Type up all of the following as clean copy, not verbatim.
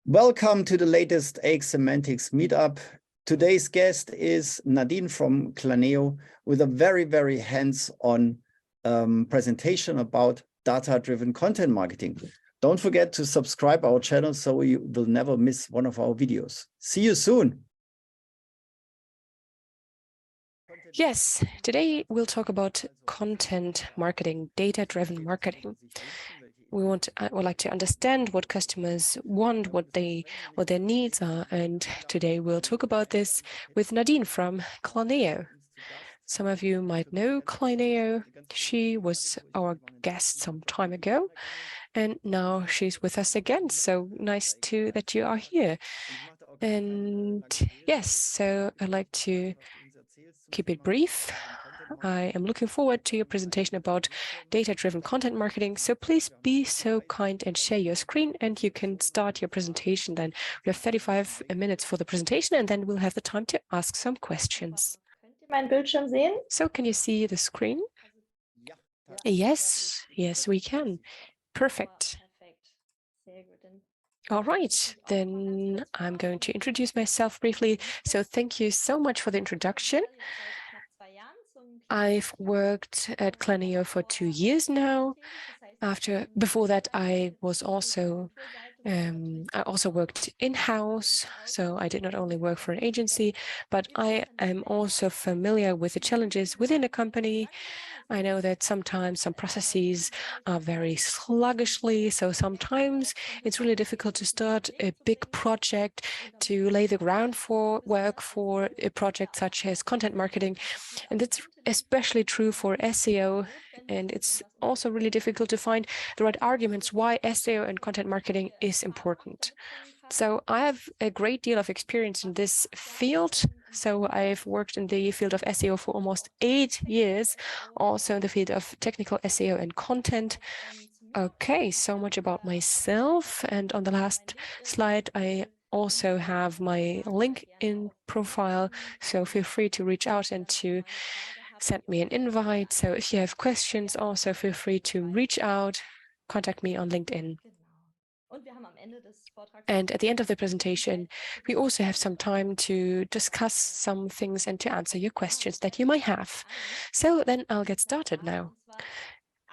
Welcome to the latest AX Semantics Meetup. Today's guest is Nadine from Claneo with a very hands-on presentation about data-driven content marketing. Don't forget to subscribe our channel so you will never miss one of our videos. See you soon. Yes, today we'll talk about content marketing, data-driven marketing. We would like to understand what customers want, what their needs are, and today we'll talk about this with Nadine from Claneo. Some of you might know Claneo. She was our guest some time ago, and now she's with us again. So nice that you are here. And yes, so I'd like to keep it brief. I am looking forward to your presentation about data-driven content marketing. So please be so kind and share your screen, and you can start your presentation then. We have 35 minutes for the presentation, and then we'll have the time to ask some questions. So can you see the screen? Yes, we can. Perfect. All right, then I'm going to introduce myself briefly. So thank you so much for the introduction. I've worked at Claneo for 2 years now. Before that, I also worked in-house, so I did not only work for an agency, but I am also familiar with the challenges within a company. I know that sometimes some processes are very sluggishly, so sometimes it's really difficult to start a big project, to lay the groundwork for a project such as content marketing. And that's especially true for SEO. And it's also really difficult to find the right arguments why SEO and content marketing is important. So I have a great deal of experience in this field. So I've worked in the field of SEO for almost 8 years, also in the field of technical SEO and content. Okay, so much about myself. And on the last slide, I also have my LinkedIn profile. So feel free to reach out and to send me an invite. So if you have questions, also feel free to reach out, contact me on LinkedIn. And at the end of the presentation, we also have some time to discuss some things and to answer your questions that you might have. So then I'll get started now.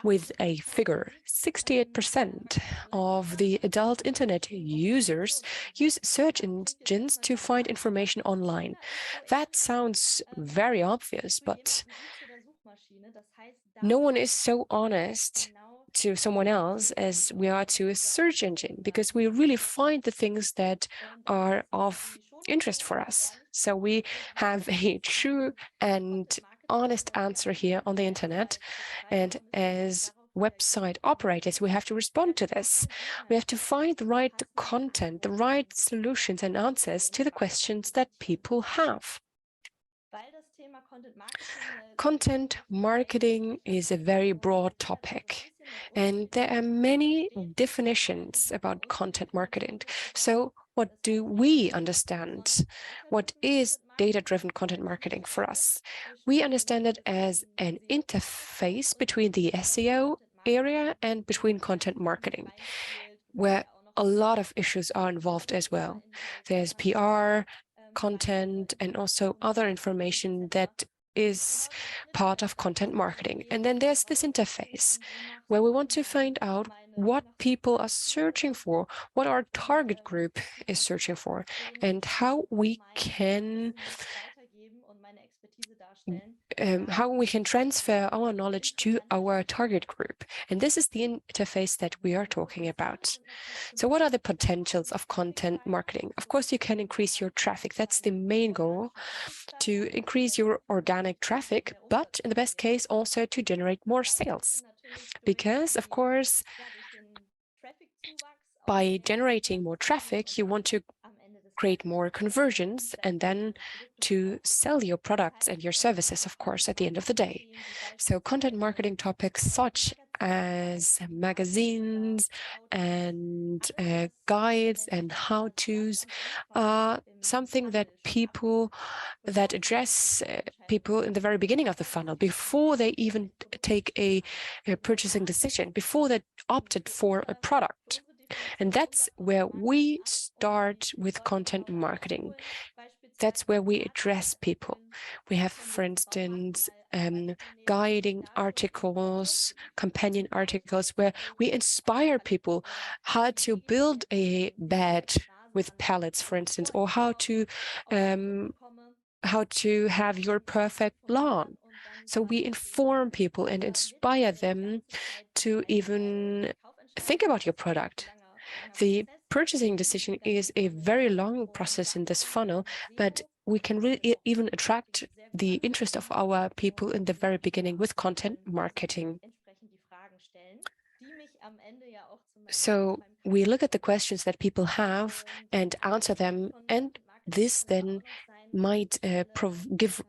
With a figure, 68% of the adult internet users use search engines to find information online. That sounds very obvious, but no one is so honest to someone else as we are to a search engine, because we really find the things that are of interest for us. So we have a true and honest answer here on the internet, and as website operators, we have to respond to this. We have to find the right content, the right solutions and answers to the questions that people have. Content marketing is a very broad topic, and there are many definitions about content marketing. So what do we understand? What is data-driven content marketing for us? We understand it as an interface between the SEO area and between content marketing, where a lot of issues are involved as well. There's PR, content, and also other information that is part of content marketing. And then there's this interface where we want to find out what people are searching for, what our target group is searching for, and how we can transfer our knowledge to our target group. And this is the interface that we are talking about. So what are the potentials of content marketing? Of course, you can increase your traffic. That's the main goal, to increase your organic traffic, but in the best case, also to generate more sales. Because, of course, by generating more traffic, you want to create more conversions and then to sell your products and your services, of course, at the end of the day. So content marketing topics such as magazines and guides and how-tos are something that address people in the very beginning of the funnel, before they even take a purchasing decision, before they opted for a product. And that's where we start with content marketing. That's where we address people. We have, for instance, guiding articles, companion articles, where we inspire people how to build a bed with pallets, for instance, or how to have your perfect lawn. So we inform people and inspire them to even think about your product. The purchasing decision is a very long process in this funnel, but we can really even attract the interest of our people in the very beginning with content marketing. So we look at the questions that people have and answer them, and this then might give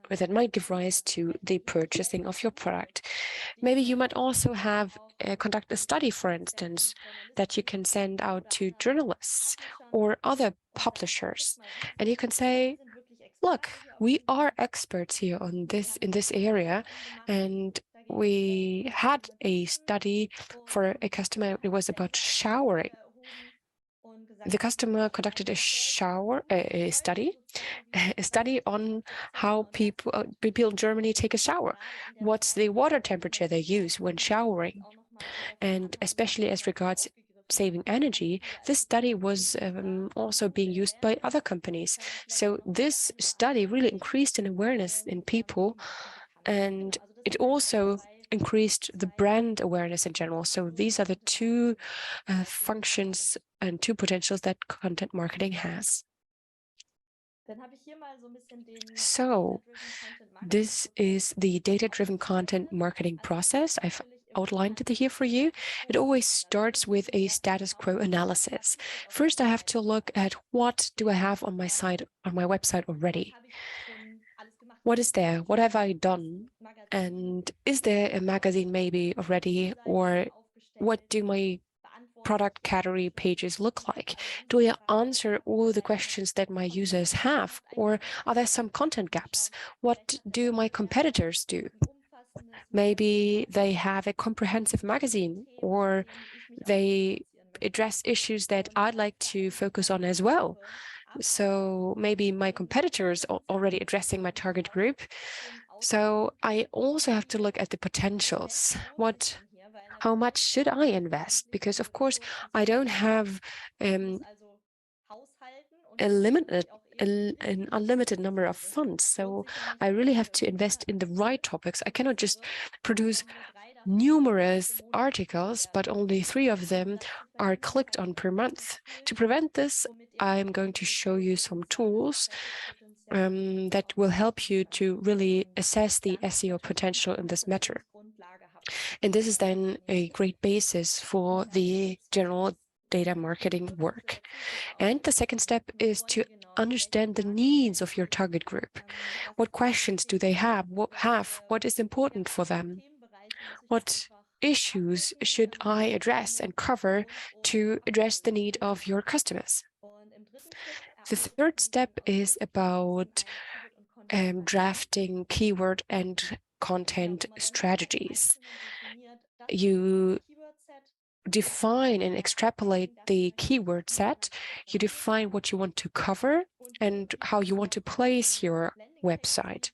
rise to the purchasing of your product. Maybe you might also have conduct a study, for instance, that you can send out to journalists or other publishers, and you can say, look, we are experts here on this in this area, and we had a study for a customer. It was about showering. The customer conducted a study on how people in Germany take a shower. What's the water temperature they use when showering? And especially as regards saving energy, this study was also being used by other companies. So this study really increased an awareness in people, and it also increased the brand awareness in general. So these are the two functions and two potentials that content marketing has. So this is the data-driven content marketing process. I've outlined it here for you. It always starts with a status quo analysis. First, I have to look at what do I have on my site, on my website already. What is there? What have I done? And is there a magazine maybe already? Or what do my product category pages look like? Do I answer all the questions that my users have? Or are there some content gaps? What do my competitors do? Maybe they have a comprehensive magazine, or they address issues that I'd like to focus on as well. So maybe my competitors are already addressing my target group. So I also have to look at the potentials. How much should I invest? Because of course I don't have an unlimited number of funds. So I really have to invest in the right topics. I cannot just produce numerous articles, but only 3 of them are clicked on per month. To prevent this, I'm going to show you some tools that will help you to really assess the SEO potential in this matter. And this is then a great basis for the general data marketing work. And the second step is to understand the needs of your target group. What questions do they have? What is important for them? What issues should I address and cover to address the need of your customers? The third step is about drafting keyword and content strategies. You define and extrapolate the keyword set. You define what you want to cover and how you want to place your website,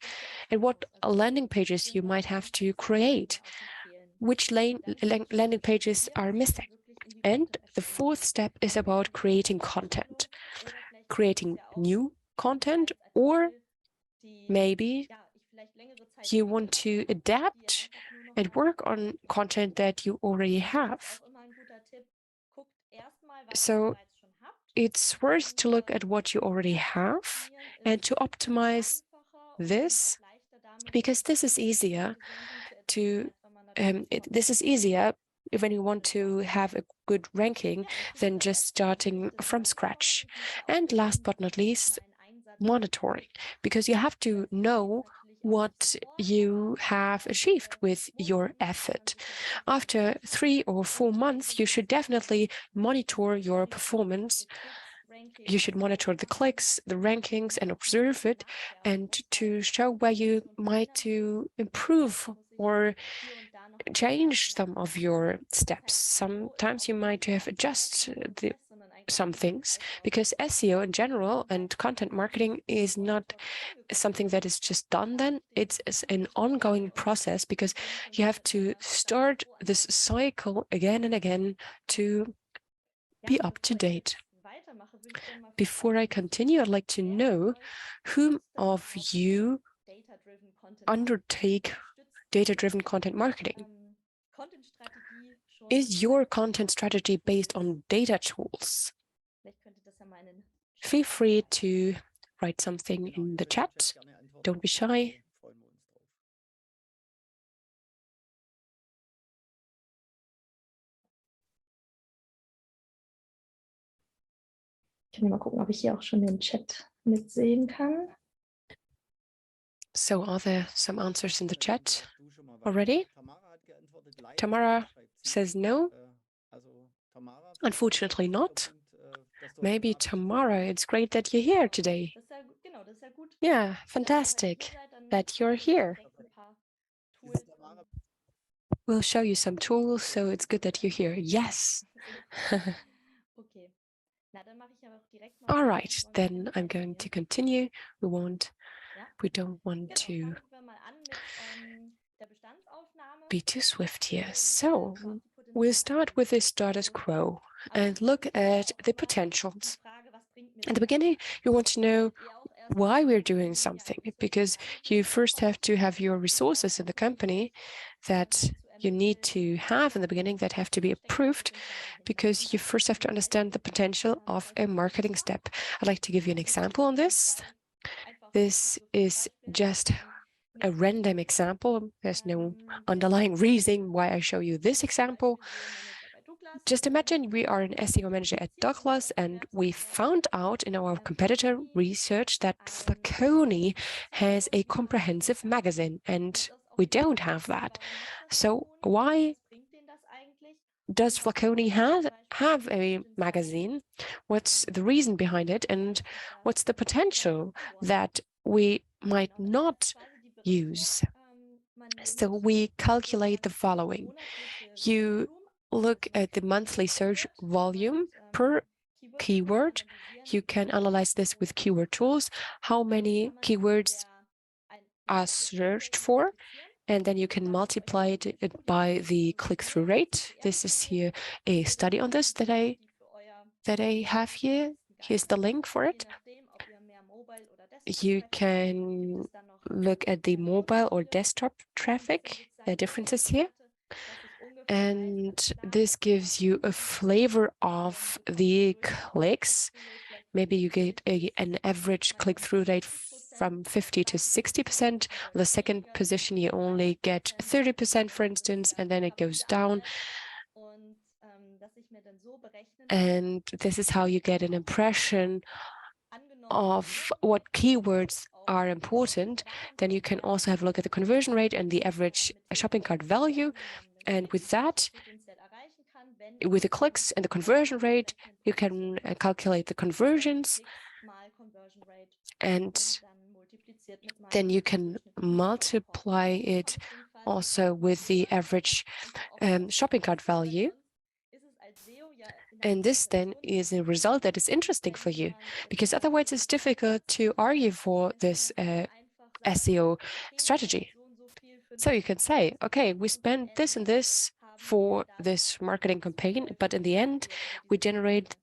and what landing pages you might have to create, which landing pages are missing. And the fourth step is about creating content, creating new content, or maybe you want to adapt and work on content that you already have. So it's worth to look at what you already have and to optimize this, because this is easier when you want to have a good ranking than just starting from scratch. And last but not least, monitoring, because you have to know what you have achieved with your effort. After 3 or 4 months, you should definitely monitor your performance. You should monitor the clicks, the rankings, and observe it, and to show where you might to improve or change some of your steps. Sometimes you might have adjust some things, because SEO in general and content marketing is not something that is just done then. It's an ongoing process, because you have to start this cycle again and again to be up to date. Before I continue, I'd like to know whom of you undertake data-driven content marketing. Is your content strategy based on data tools? Feel free to write something in the chat. Don't be shy. Ich kann mal gucken, ob ich hier auch schon den Chat mitsehen kann. So are there some answers in the chat already? Tamara says no. Unfortunately not. Maybe Tamara, it's great that you're here today. Yeah, fantastic that you're here. We'll show you some tools, so it's good that you're here. Yes. All right, then I'm going to continue. We don't want to be too swift here. So we'll start with the status quo and look at the potentials. At the beginning, you want to know why we're doing something, because you first have to have your resources in the company that you need to have in the beginning that have to be approved, because you first have to understand the potential of a marketing step. I'd like to give you an example on this. This is just a random example. There's no underlying reason why I show you this example. Just imagine we are an SEO manager at Douglas, and we found out in our competitor research that Flaconi has a comprehensive magazine, and we don't have that. So why does Flaconi have a magazine? What's the reason behind it, and what's the potential that we might not use? So we calculate the following. You look at the monthly search volume per keyword. You can analyze this with keyword tools, how many keywords are searched for, and then you can multiply it by the click-through rate. This is here a study on this that I have here. Here's the link for it. You can look at the mobile or desktop traffic, the differences here. And this gives you a flavor of the clicks. Maybe you get an average click-through rate from 50 to 60%. The second position, you only get 30%, for instance, and then it goes down. And this is how you get an impression of what keywords are important. Then you can also have a look at the conversion rate and the average shopping cart value. And with that, with the clicks and the conversion rate, you can calculate the conversions, and then you can multiply it also with the average shopping cart value. And this then is a result that is interesting for you, because otherwise it's difficult to argue for this SEO strategy. So you can say, okay, we spent this and this for this marketing campaign, but in the end, we generate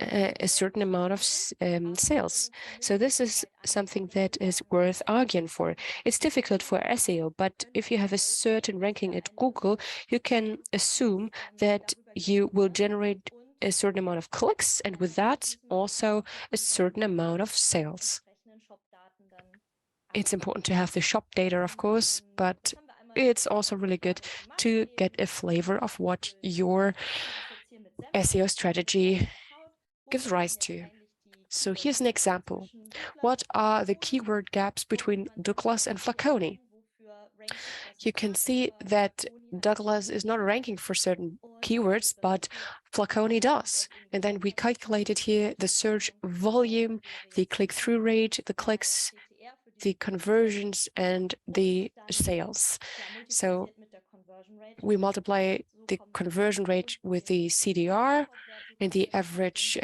a certain amount of sales. So this is something that is worth arguing for. It's difficult for SEO, but if you have a certain ranking at Google, you can assume that you will generate a certain amount of clicks, and with that, also a certain amount of sales. It's important to have the shop data, of course, but it's also really good to get a flavor of what your SEO strategy gives rise to. So here's an example. What are the keyword gaps between Douglas and Flaconi? You can see that Douglas is not ranking for certain keywords, but Flaconi does. And then we calculated here the search volume, the click-through rate, the clicks, the conversions, and the sales. So we multiply the conversion rate with the CDR and the average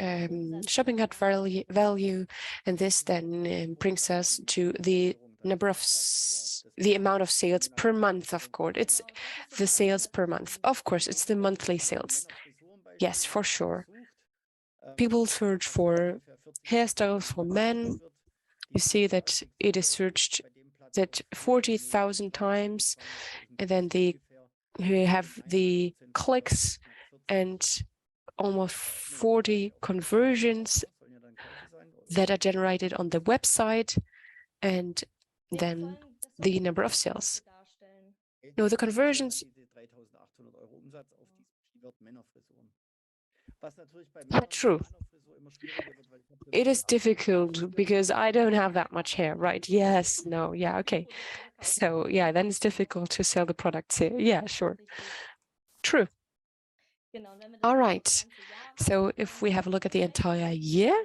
shopping cart value, and this then brings us to the number of the amount of sales per month. Of course, it's the sales per month. Of course, it's the monthly sales. Yes, for sure. People search for hairstyles for men. You see that it is searched that 40,000 times, and then you have the clicks and almost 40 conversions that are generated on the website, and then the number of sales. No, the conversions. True. It is difficult because I don't have that much hair, right? Yes, no, yeah, okay. So yeah, then it's difficult to sell the products here. Yeah, sure. True. All right. So if we have a look at the entire year,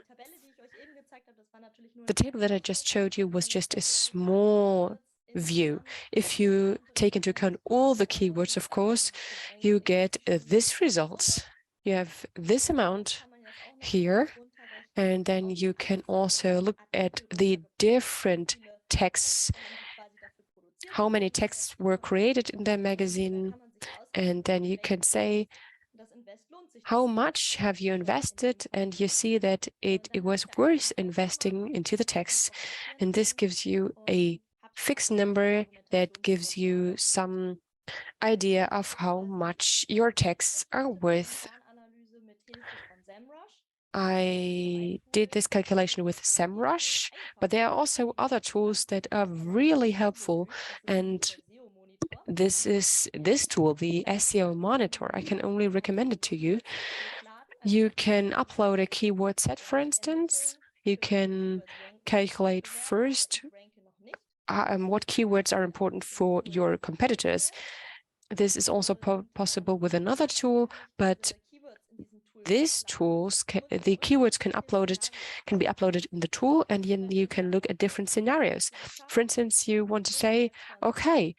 the table that I just showed you was just a small view. If you take into account all the keywords, of course, you get this result. You have this amount here, and then you can also look at the different texts, how many texts were created in the magazine, and then you can say how much have you invested, and you see that it was worth investing into the text, and this gives you a fixed number that gives you some idea of how much your texts are worth. I did this calculation with SEMrush, but there are also other tools that are really helpful, and this is this tool, the SEO Monitor. I can only recommend it to you. You can upload a keyword set, for instance. You can calculate first what keywords are important for your competitors. This is also possible with another tool, but these tools, the keywords can be uploaded in the tool, and then you can look at different scenarios. For instance, you want to say, okay,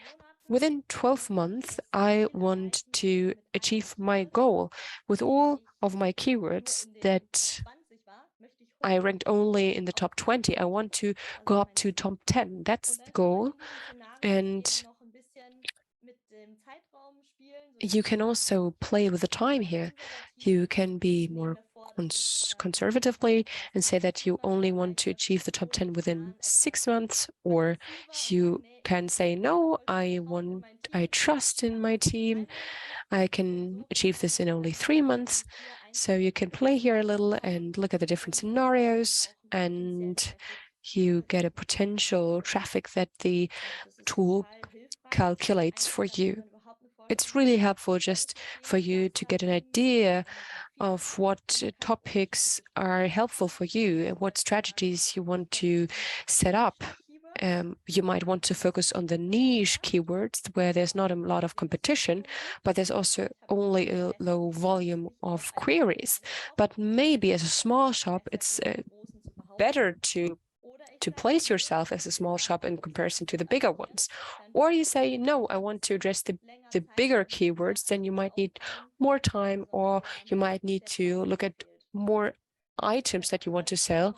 within 12 months, I want to achieve my goal with all of my keywords that I ranked only in the top 20. I want to go up to top 10. That's the goal. And you can also play with the time here. You can be more conservatively and say that you only want to achieve the top 10 within 6 months, or you can say, no, I trust in my team. I can achieve this in only 3 months. So you can play here a little and look at the different scenarios, and you get a potential traffic that the tool calculates for you. It's really helpful just for you to get an idea of what topics are helpful for you and what strategies you want to set up. You might want to focus on the niche keywords where there's not a lot of competition, but there's also only a low volume of queries. But maybe as a small shop, it's better to place yourself as a small shop in comparison to the bigger ones. Or you say, no, I want to address the bigger keywords, then you might need more time, or you might need to look at more items that you want to sell,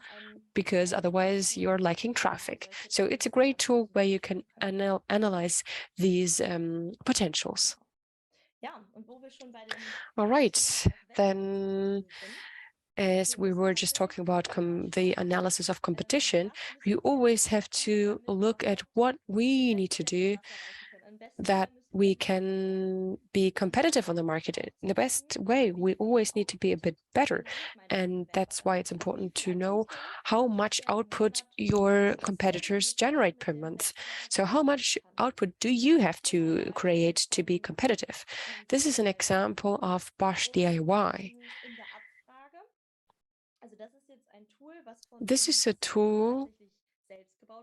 because otherwise you're lacking traffic. So it's a great tool where you can analyze these potentials. All right, then as we were just talking about the analysis of competition, we always have to look at what we need to do that we can be competitive on the market in the best way. We always need to be a bit better. And that's why it's important to know how much output your competitors generate per month. So how much output do you have to create to be competitive? This is an example of Bosch DIY. This is a tool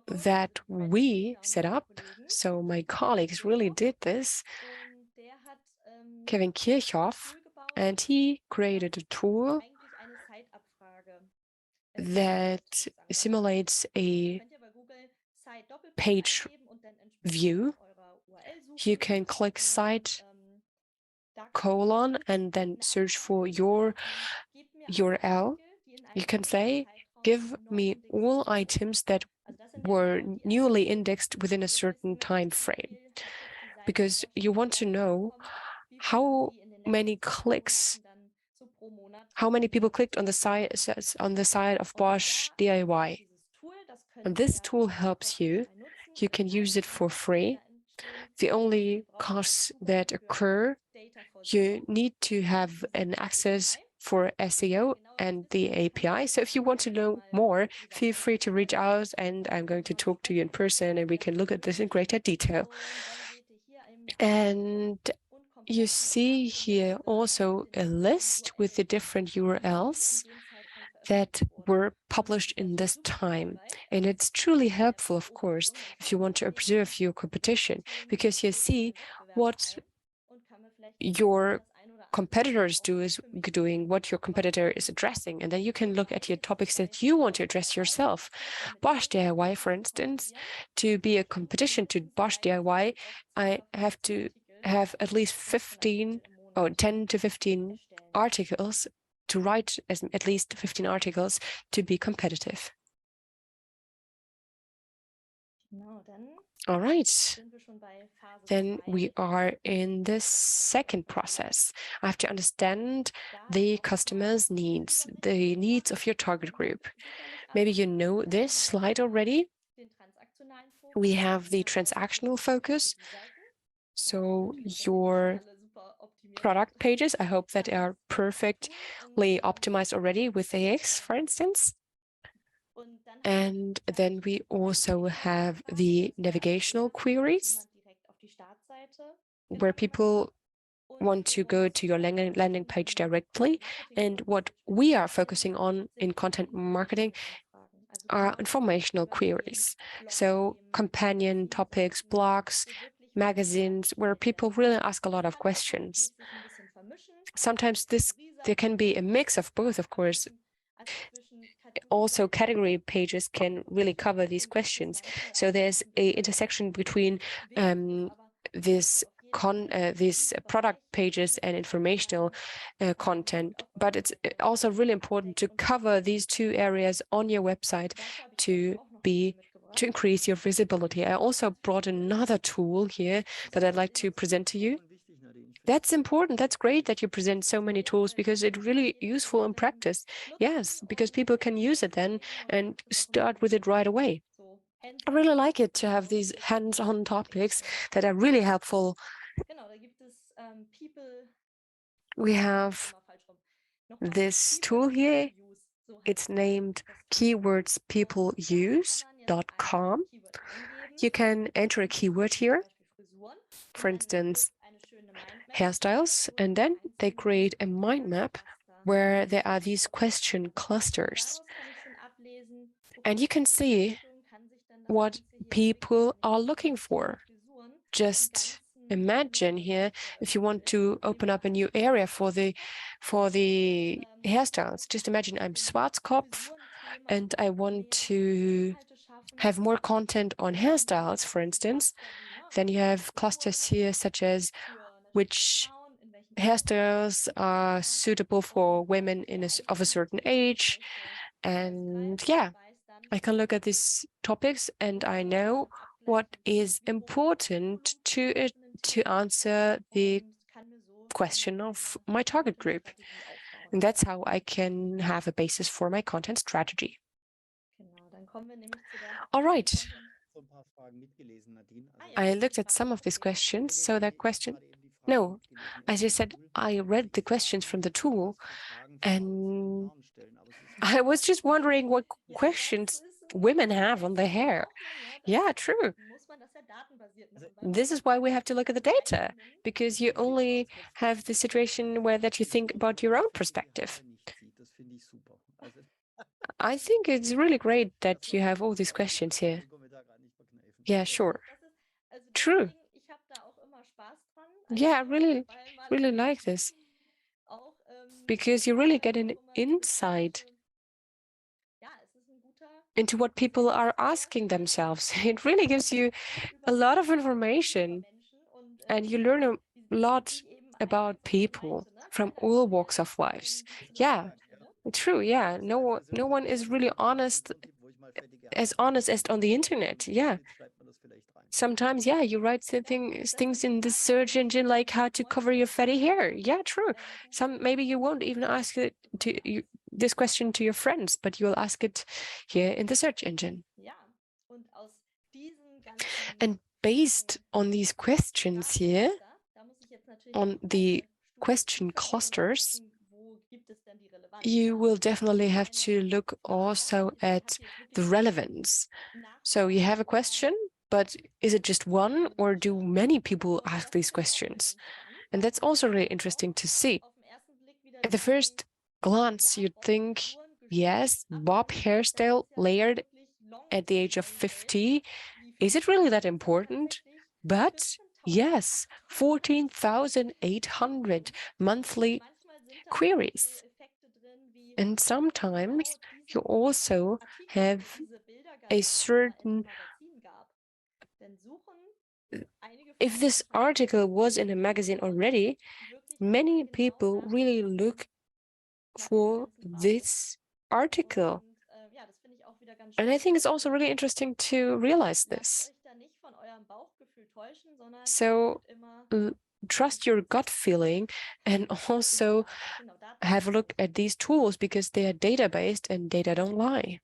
that we set up. So my colleagues really did this. Kevin Kirchhoff, and he created a tool that simulates a page view. you can click site colon and then search for your URL. You can say, give me all items that were newly indexed within a certain time frame, because you want to know how many clicks, how many people clicked on the site of Bosch DIY. And this tool helps you. You can use it for free. The only costs that occur, you need to have an access for SEO and the API. So if you want to know more, feel free to reach out and I'm going to talk to you in person and we can look at this in greater detail. And you see here also a list with the different URLs that were published in this time. And it's truly helpful, of course, if you want to observe your competition, because you see what your competitors doing, what your competitor is addressing, and then you can look at your topics that you want to address yourself. Bosch DIY, for instance, to be a competition to Bosch DIY, I have to have at least 10 to 15 articles to write at least 15 articles to be competitive. All right, then we are in the second process. I have to understand the customer's needs, the needs of your target group. Maybe you know this slide already. We have the transactional focus. So your product pages, I hope that are perfectly optimized already with AX, for instance. And then we also have the navigational queries, where people want to go to your landing page directly. And what we are focusing on in content marketing are informational queries. So companion topics, blogs, magazines, where people really ask a lot of questions. Sometimes there can be a mix of both, of course. Also, category pages can really cover these questions. So there's an intersection between these product pages and informational content, but it's also really important to cover these two areas on your website to increase your visibility. I also brought another tool here that I'd like to present to you. That's important. That's great that you present so many tools, because it's really useful in practice. Yes, because people can use it then and start with it right away. I really like it to have these hands-on topics that are really helpful. We have this tool here. It's named keywordsetpeopleuse.com. You can enter a keyword here, for instance, hairstyles, and then they create a mind map where there are these question clusters. And you can see what people are looking for. Just imagine here, if you want to open up a new area for the hairstyles, just imagine I'm Schwarzkopf and I want to have more content on hairstyles, for instance. Then you have clusters here such as which hairstyles are suitable for women of a certain age. And yeah, I can look at these topics and I know what is important to answer the question of my target group. And that's how I can have a basis for my content strategy. All right. I looked at some of these questions. So that question, no, as you said, I read the questions from the tool and I was just wondering what questions women have on their hair. Yeah, true. This is why we have to look at the data, because you only have the situation where that you think about your own perspective. I think it's really great that you have all these questions here. Yeah, sure. True. Yeah, I really like this, because you really get an insight into what people are asking themselves. It really gives you a lot of information. and you learn a lot about people from all walks of lives. Yeah, true. Yeah, no one is really honest, as honest as on the internet. Yeah. Sometimes, yeah, you write things in the search engine like how to cover your fatty hair. Yeah, true. Maybe you won't even ask it this question to your friends, but you'll ask it here in the search engine. And based on these questions here, on the question clusters, you will definitely have to look also at the relevance. So you have a question, but is it just one, or do many people ask these questions? And that's also really interesting to see. At the first glance, you'd think, yes, bob hairstyle layered at the age of 50. Is it really that important? But yes, 14,800 monthly queries. And sometimes you also have a certain, if this article was in a magazine already, many people really look for this article. And I think it's also really interesting to realize this. So trust your gut feeling and also have a look at these tools because they are data-based and data don't lie.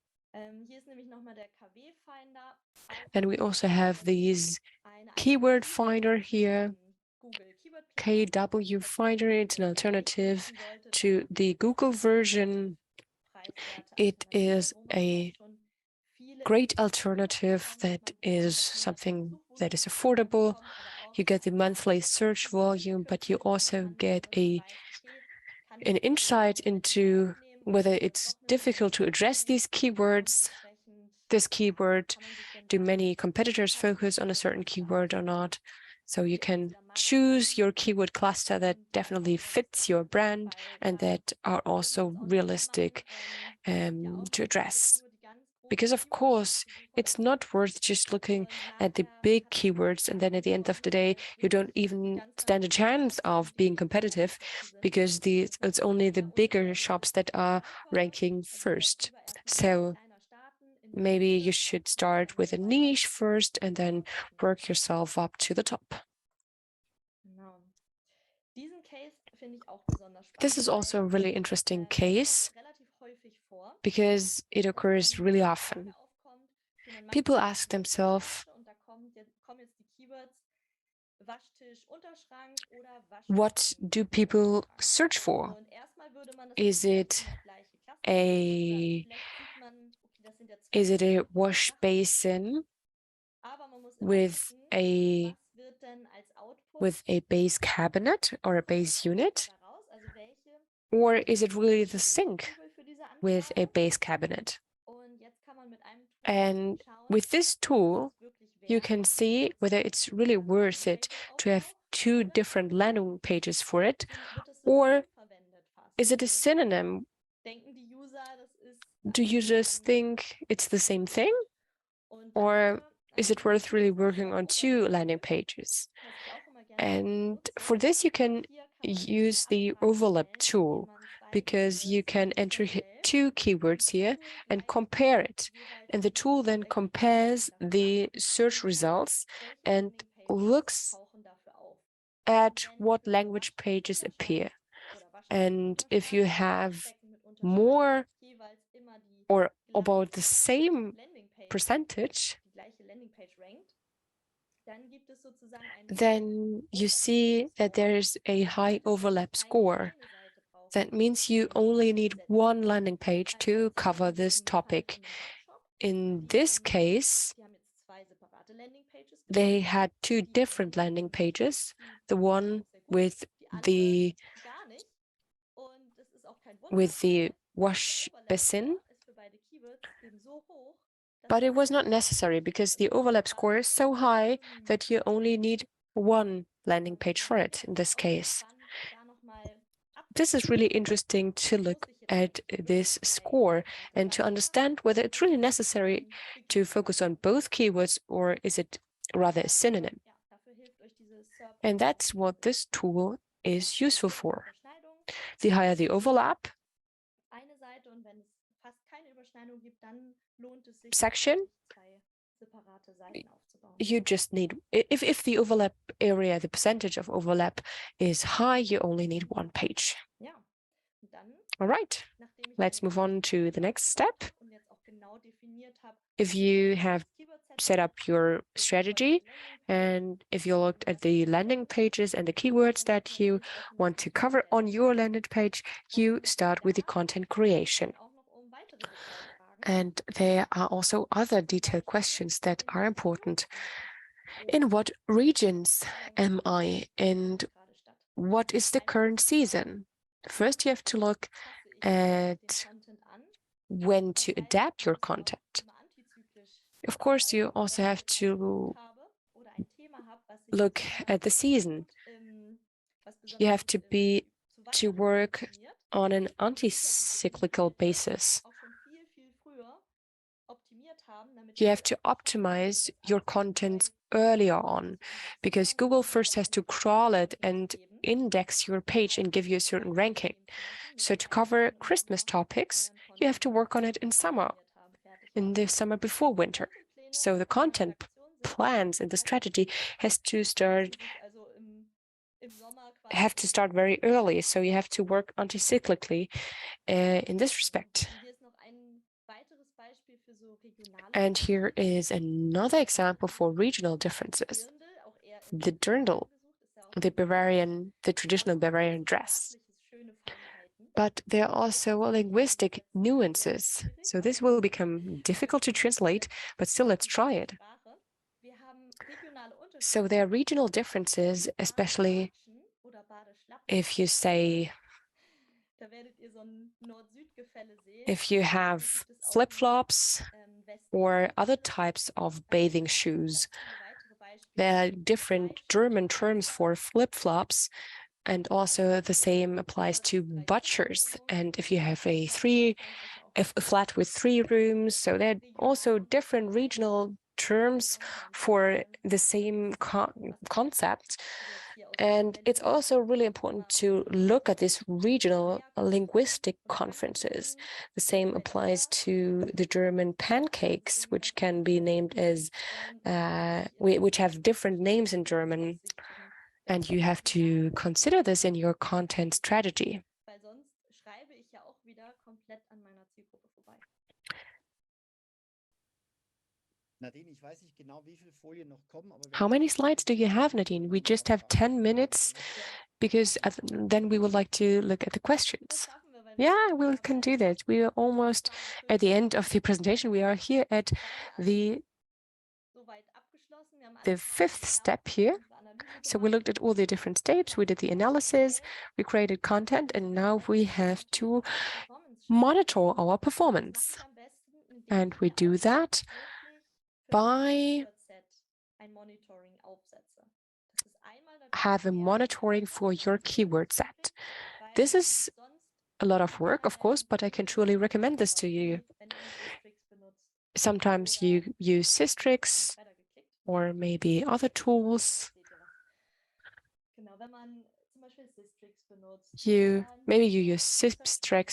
And we also have these keyword finder here. KW Finder, it's an alternative to the Google version. It is a great alternative that is something that is affordable. You get the monthly search volume, but you also get an insight into whether it's difficult to address these keywords, this keyword. Do many competitors focus on a certain keyword or not? So you can choose your keyword cluster that definitely fits your brand and that are also realistic to address. Because of course, it's not worth just looking at the big keywords and then at the end of the day, you don't even stand a chance of being competitive because it's only the bigger shops that are ranking first. So maybe you should start with a niche first and then work yourself up to the top. This is also a really interesting case because it occurs really often. People ask themselves, what do people search for? Is it a wash basin with a base cabinet or a base unit? Or is it really the sink with a base cabinet? And with this tool, you can see whether it's really worth it to have two different landing pages for it, or is it a synonym? Do users think it's the same thing? Or is it worth really working on two landing pages? And for this, you can use the overlap tool because you can enter two keywords here and compare it. And the tool then compares the search results and looks at what language pages appear. And if you have more or about the same percentage, then you see that there is a high overlap score. That means you only need one landing page to cover this topic. In this case, they had two different landing pages, the one with the wash basin, but it was not necessary because the overlap score is so high that you only need one landing page for it in this case. This is really interesting to look at this score and to understand whether it's really necessary to focus on both keywords or is it rather a synonym. And that's what this tool is useful for. The higher the overlap section, you just need, if the overlap area, the percentage of overlap is high, you only need one page. All right, let's move on to the next step. If you have set up your strategy and if you looked at the landing pages and the keywords that you want to cover on your landing page, you start with the content creation. And there are also other detailed questions that are important. In what regions am I, and what is the current season? First, you have to look at when to adapt your content. Of course, you also have to look at the season. You have to work on an anti-cyclical basis. You have to optimize your content earlier on, because Google first has to crawl it and index your page and give you a certain ranking. So to cover Christmas topics, you have to work on it in the summer before winter. So the content plans and the strategy have to start very early. So you have to work anti-cyclically in this respect. And here is another example for regional differences. The dirndl, the traditional Bavarian dress. But there are also linguistic nuances. So this will become difficult to translate, but still let's try it. So there are regional differences, especially if you say, if you have flip-flops or other types of bathing shoes. There are different German terms for flip-flops, and also the same applies to butchers. And if you have a flat with 3 rooms, so there are also different regional terms for the same concept. And it's also really important to look at these regional linguistic conferences. The same applies to the German pancakes, which can be named as, which have different names in German. And you have to consider this in your content strategy. How many slides do you have, Nadine? We just have 10 minutes because then we would like to look at the questions. Yeah, we can do that. We are almost at the end of the presentation. We are here at the 5th step here. So we looked at all the different steps, we did the analysis, we created content, and now we have to monitor our performance. And we do that by having monitoring for your keyword set. This is a lot of work, of course, but I can truly recommend this to you. Sometimes you use Systrix or maybe other tools. Maybe you use Systrix,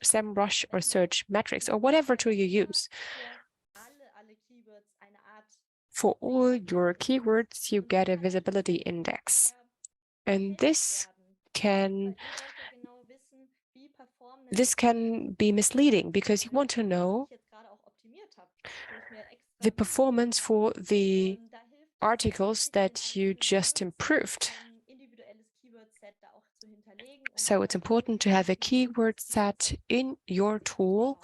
SEMrush, or Search Metrics, or whatever tool you use. For all your keywords, you get a visibility index. And this can be misleading because you want to know the performance for the articles that you just improved. So it's important to have a keyword set in your tool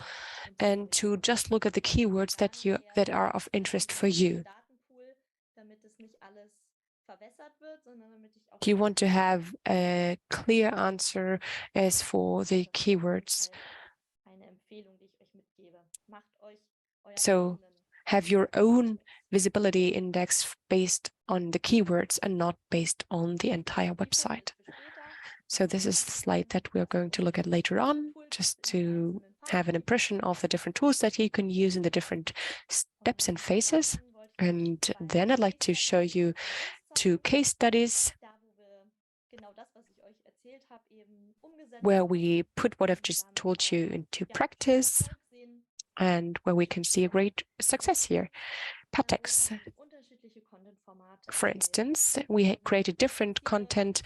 and to just look at the keywords that are of interest for you. You want to have a clear answer as for the keywords. So have your own visibility index based on the keywords and not based on the entire website. So this is the slide that we're going to look at later on, just to have an impression of the different tools that you can use in the different steps and phases. And then I'd like to show you 2 case studies where we put what I've just told you into practice and where we can see a great success here. Pattex, for instance, we created different content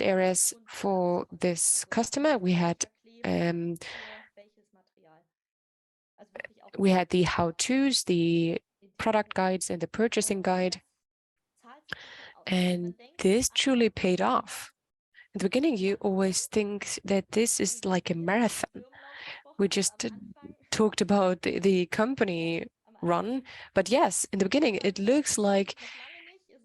areas for this customer. We had the how-tos, the product guides, and the purchasing guide. And this truly paid off. At the beginning, you always think that this is like a marathon. We just talked about the company run, but yes, in the beginning, it looks like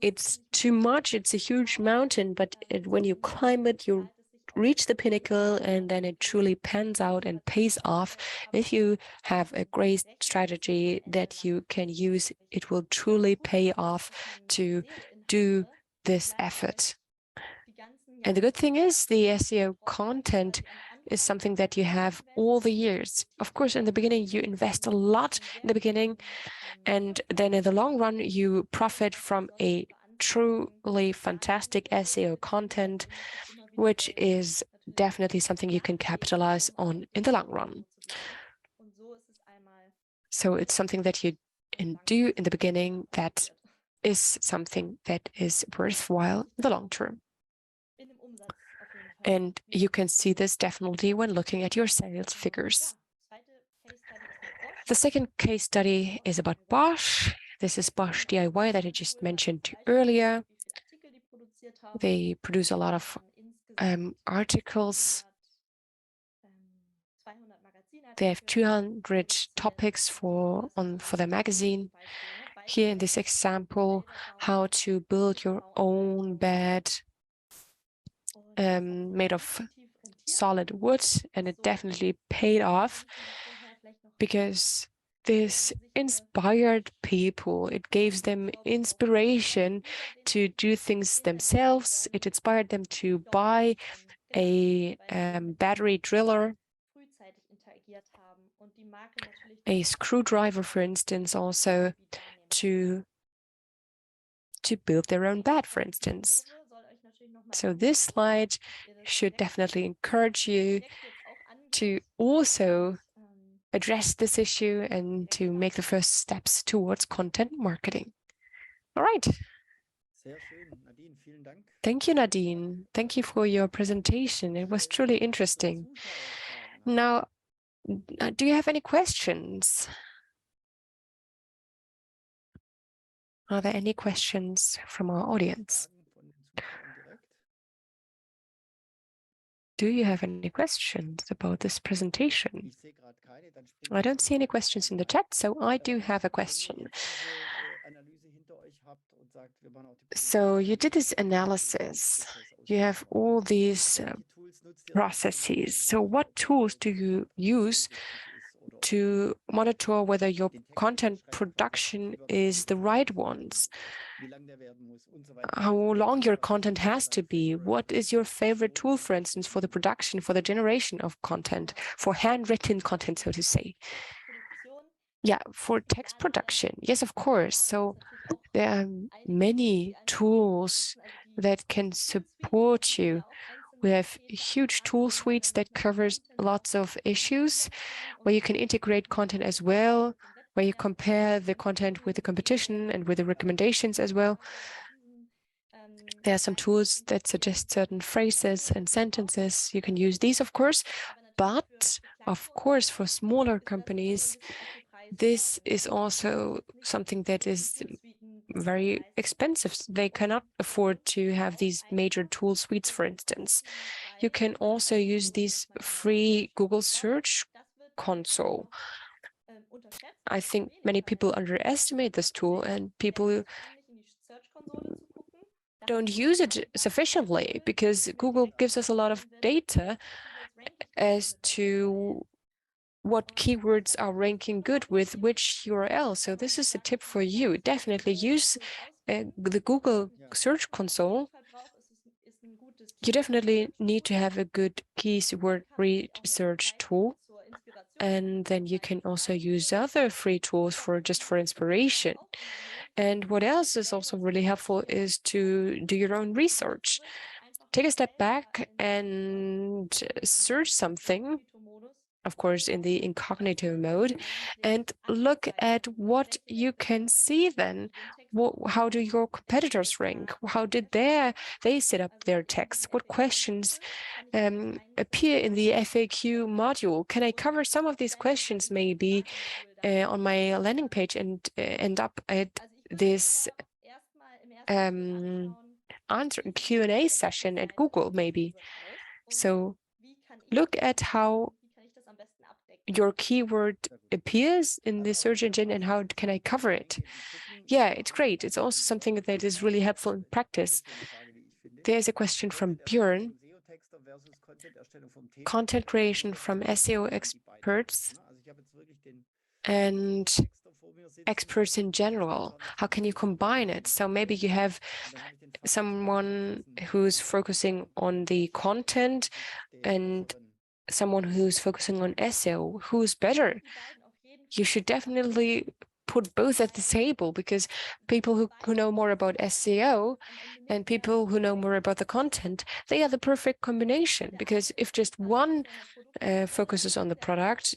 it's too much. It's a huge mountain, but when you climb it, you reach the pinnacle, and then it truly pans out and pays off. If you have a great strategy that you can use, it will truly pay off to do this effort. And the good thing is the SEO content is something that you have all the years. Of course, in the beginning, you invest a lot in the beginning, and then in the long run, you profit from a truly fantastic SEO content, which is definitely something you can capitalize on in the long run. So it's something that you do in the beginning that is something that is worthwhile in the long term. And you can see this definitely when looking at your sales figures. The second case study is about Bosch. This is Bosch DIY that I just mentioned earlier. They produce a lot of articles. They have 200 topics for their magazine. Here in this example, how to build your own bed made of solid wood, and it definitely paid off because this inspired people. It gave them inspiration to do things themselves. It inspired them to buy a battery driller, a screwdriver, for instance, also to build their own bed, for instance. So this slide should definitely encourage you to also address this issue and to make the first steps towards content marketing. All right. Thank you, Nadine. Thank you for your presentation. It was truly interesting. Now, do you have any questions? Are there any questions from our audience? Do you have any questions about this presentation? I don't see any questions in the chat, so I do have a question. So you did this analysis. You have all these processes. So what tools do you use to monitor whether your content production is the right ones? How long your content has to be? What is your favorite tool, for instance, for the production, for the generation of content, for handwritten content, so to say? Yeah, for text production. Yes, of course. So there are many tools that can support you. We have huge tool suites that covers lots of issues where you can integrate content as well, where you compare the content with the competition and with the recommendations as well. There are some tools that suggest certain phrases and sentences. You can use these, of course, but of course, for smaller companies, this is also something that is very expensive. They cannot afford to have these major tool suites, for instance. You can also use these free Google Search Console. I think many people underestimate this tool, and people don't use it sufficiently because Google gives us a lot of data as to what keywords are ranking good with which URL. So this is a tip for you. Definitely use the Google Search Console. You definitely need to have a good keyword research tool. And then you can also use other free tools for inspiration. And what else is also really helpful is to do your own research. Take a step back and search something, of course, in the incognito mode, and look at what you can see then. How do your competitors rank? How did they set up their text? What questions appear in the FAQ module? Can I cover some of these questions maybe on my landing page and end up at this answer Q&A session at Google maybe? So look at how your keyword appears in the search engine and how can I cover it. Yeah, it's great. It's also something that is really helpful in practice. There's a question from Björn. Content creation from SEO experts and experts in general. How can you combine it? So maybe you have someone who's focusing on the content and someone who's focusing on SEO. Who's better? You should definitely put both at the table, because people who know more about SEO and people who know more about the content, they are the perfect combination, because if just one focuses on the product,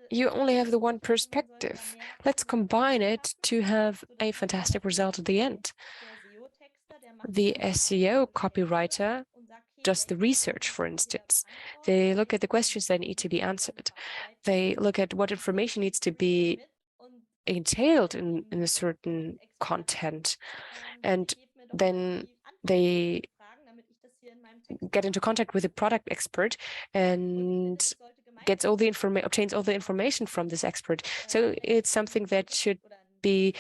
you only have the one perspective. Let's combine it to have a fantastic result at the end. The SEO copywriter does the research, for instance. They look at the questions that need to be answered. They look at what information needs to be entailed in a certain content. And then they get into contact with a product expert and obtains all the information from this expert. So it's something that should be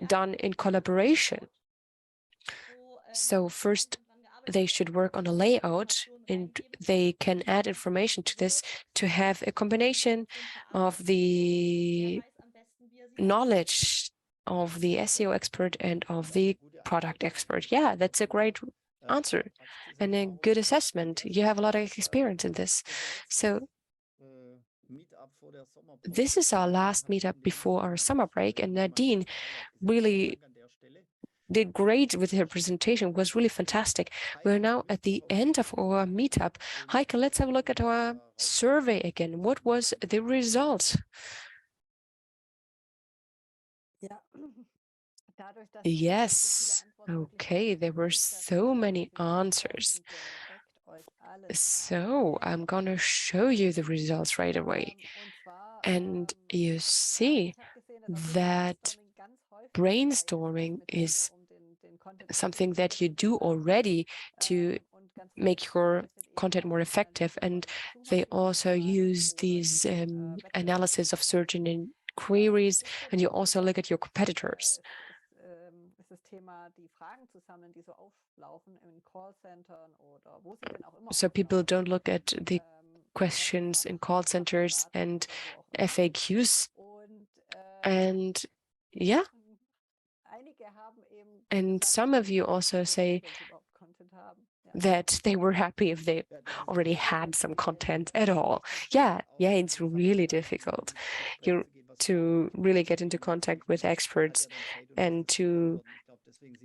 done in collaboration. So first, they should work on a layout, and they can add information to this to have a combination of the knowledge of the SEO expert and of the product expert. Yeah, that's a great answer and a good assessment. You have a lot of experience in this. So this is our last meetup before our summer break, and Nadine really did great with her presentation. It was really fantastic. We're now at the end of our meetup. Heike, let's have a look at our survey again. What was the result? Yes, okay, there were so many answers. So I'm gonna show you the results right away. And you see that brainstorming is something that you do already to make your content more effective. And they also use these analysis of search engine queries, and you also look at your competitors. So people don't look at the questions in call centers and FAQs. And yeah. And some of you also say that they were happy if they already had some content at all. Yeah, it's really difficult to really get into contact with experts and to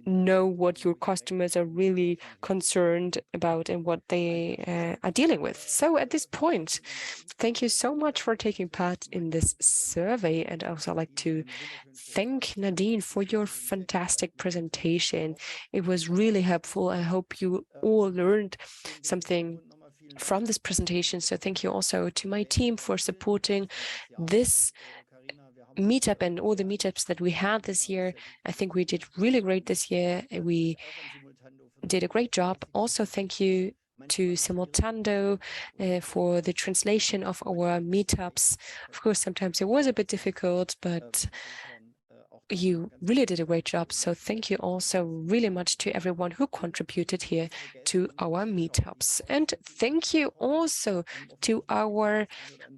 know what your customers are really concerned about and what they are dealing with. So at this point, thank you so much for taking part in this survey. And I also like to thank Nadine for your fantastic presentation. It was really helpful. I hope you all learned something from this presentation. So thank you also to my team for supporting this meetup and all the meetups that we had this year. I think we did really great this year. We did a great job. Also, thank you to Simultando for the translation of our meetups. Of course, sometimes it was a bit difficult, but you really did a great job. So thank you also really much to everyone who contributed here to our meetups. And thank you also to our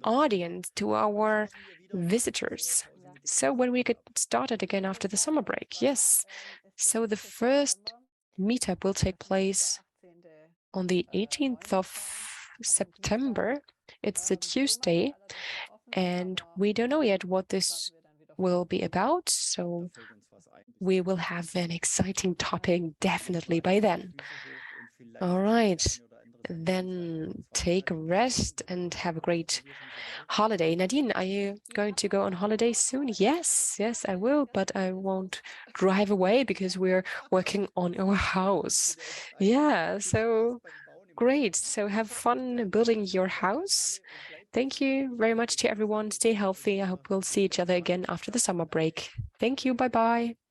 audience, to our visitors. So when we get started again after the summer break, yes. So the first meetup will take place on the 18th of September. It's a Tuesday, and we don't know yet what this will be about. So we will have an exciting topic definitely by then. All right, then take a rest and have a great holiday. Nadine, are you going to go on holiday soon? Yes, I will, but I won't drive away because we're working on our house. Yeah, so great. So have fun building your house. Thank you very much to everyone. Stay healthy. I hope we'll see each other again after the summer break. Thank you. Bye-bye.